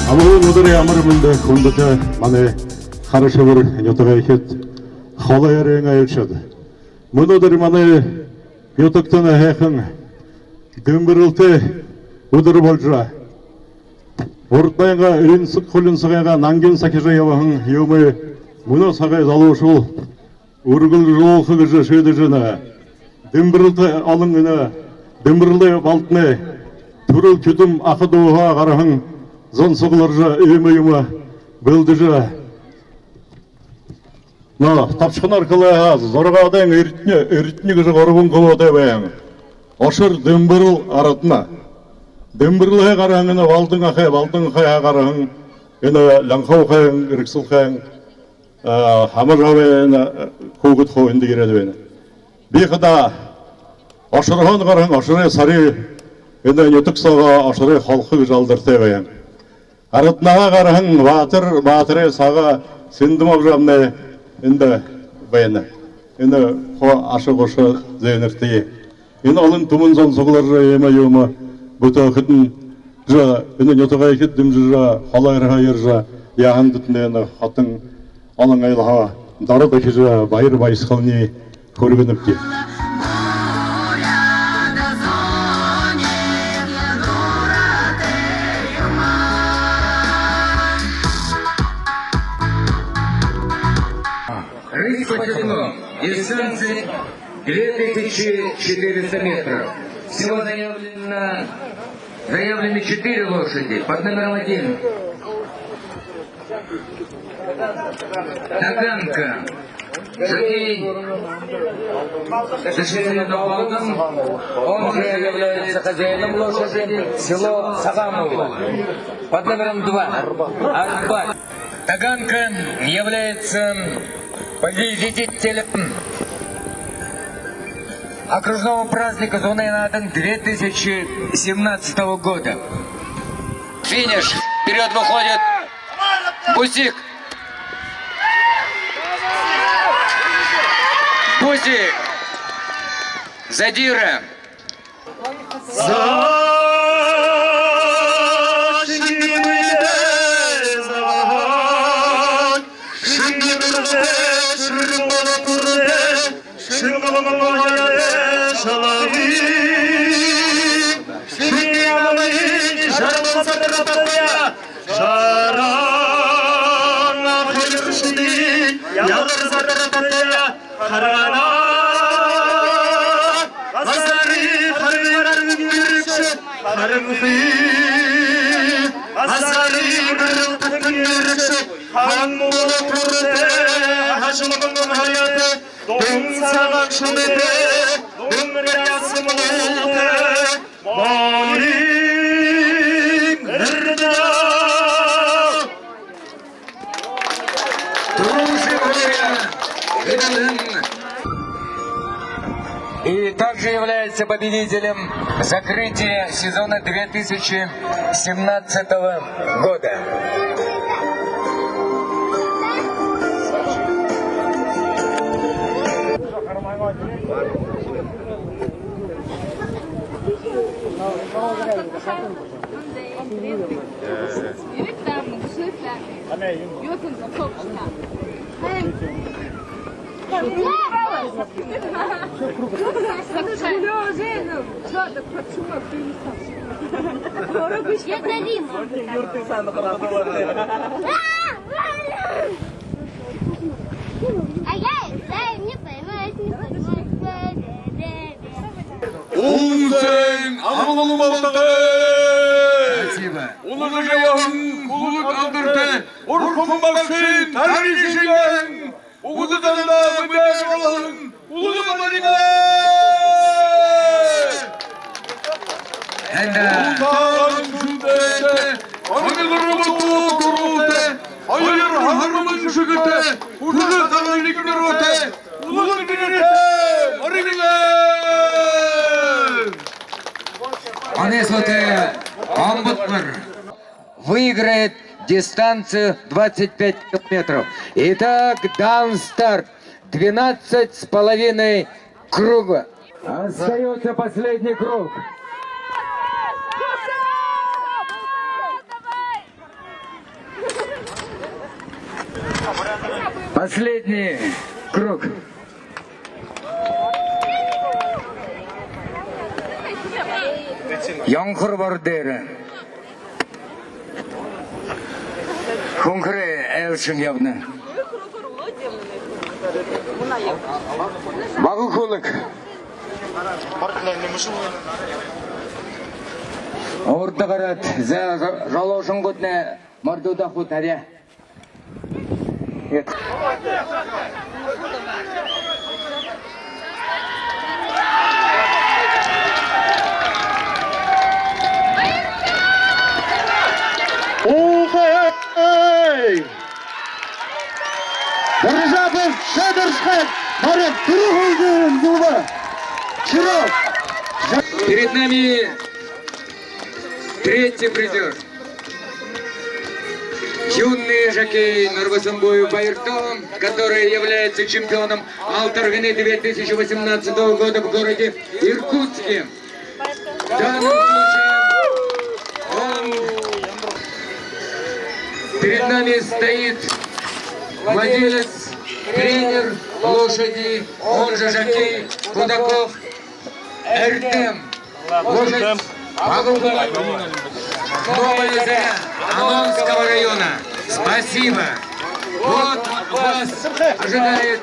Амын өдөр ямар мэндэ хүндэтэй манай харашвар нютага ихэд холоярын айлшад. Мөн өдөр манай ютагтан хайхан дөмбөрлөлтөй өдөр болжаа. Урдайга иринсэг хулинсыгайга нангин сакижа явахан юмы мөнө сагай залуушул өргөл жоохы гэж шийдэжэнэ. Дөмбөрлөлтөй олон гэнэ дөмбөрлөй балтны түрэл чүдэм ахадууга гарахан зонсогларжа үймейма бөлдіжі. Тапшықын арқылы зорғадың үртіне күзі ғырғын қылуыды бәйін. Ошыр дөмбіріл аратына. Дөмбірліғе қарағыңыны валдың қай ағарағың, үні лаңқау қайын, үріксіл қайын, хамыр ғавайын, көгіт қойынды кереді бәйін. Бейқыда ошырған қарағың, ошыры сары, үні нүтік саға ошыры халқы жалдырты бәйін. Аратнаға қарағың батыры саға сендім авжамны үнді бәйіні. Үні ашық ошы зәйінірті. Үні олың тұмын зон соғылар емі бұты күтін жа, үні нүтіға екет дүмжі жа, қалайырға ер жа, яғын дүтіне қатын алың айлыға дары дөкі жа, байыр байысқылыны көргініпті. Рысь подчеркнул, дистанция 2400 метров. Всего заявлены 4 лошади под номером 1. Таганка. Сергей Зашевелин, он же является хозяином лошади, село Сагамово. Под номером 2. Арбат. Таганка является победителем окружного праздника Зоны Наден 2017 года. Финиш. Вперед выходит Бусик. Бусик. Задира. И также является победителем закрытия сезона 2017 года. Улсен, Амалу Балтагай! Спасибо. Улы жаяғын, құлық алдырды, ұрқым бақшын, тарихишіңен, ұғыдыданда мүбәр олағын, ұлы барыңа! Ұлтағын жүлдәді, аңылыры бұту тұруды, айыр хармын жүгіті, ұлы қағалікдер өті, ұлы біріті, барыңа! Анесватая Амбутмар выиграет дистанцию 25 километров. Итак, даунстарт 12,5 круга. Остается последний круг. Последний круг. Яңқыр бар дері. Күңкірі әлшін явны. Бағы көлік. Орды қарат, жалаушын көтіне мардуда құт әрі. Ухай! Державин Шедершхед, Марек Тургулдин, Зуба, Чиров. Перед нами третий призер. Юный жокей Норвасамбою Байртон, который является чемпионом Алтарганы 2018 года в городе Иркутске. В данном случае перед нами стоит владелец, тренер лошади, он же жокей Кудаков Эртем. Лошадь Павлова, Новая Заря, Амонского района. Спасибо. Вот вас ожидает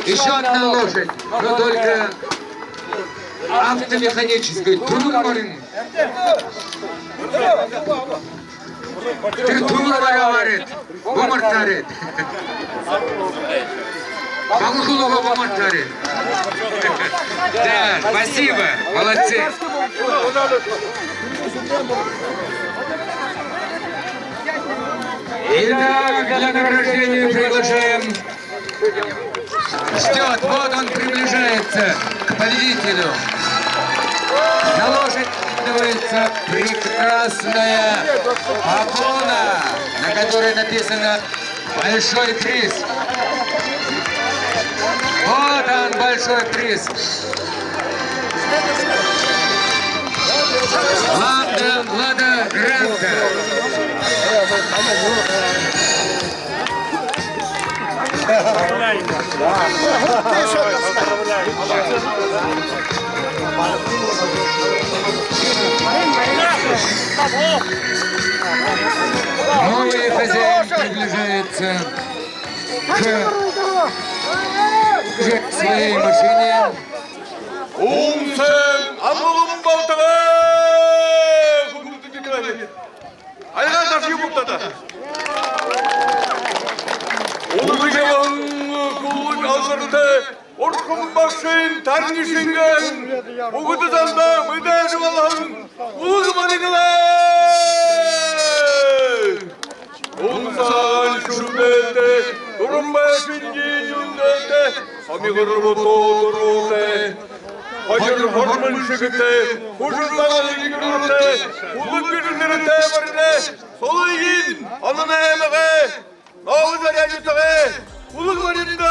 еще одна лошадь, но только автомеханическая. Турмарин. Турмара варит, бомартарит. Павлова бомартарит. Да, спасибо, молодцы. Итак, для награждения приглашаем. Ждет, вот он приближается к победителю. На лошадь становится прекрасная погона, на которой написано «Большой приз». Вот он, большой приз. Лада Гранта. Новый хозяин приближается к своей машине. Умсен амылым балтығы! Күңгілді кетірәді. Айға ташы бұқтады. Onu kıyamın kulluk azırdı. Orkun başın tarnişingen. Uğudu zanda müdahı Allah'ın. Ulu manigılar. Umsan şubete. Durumbaşın yüzünde. Samigırımı doğururdu. Hayır hormon şıkıtı. Huşurlarını yürürde. Kulluk gücünleri temirine. Solu yiyin. Alın emeğe. Ağız arayıcısı. Uluk varında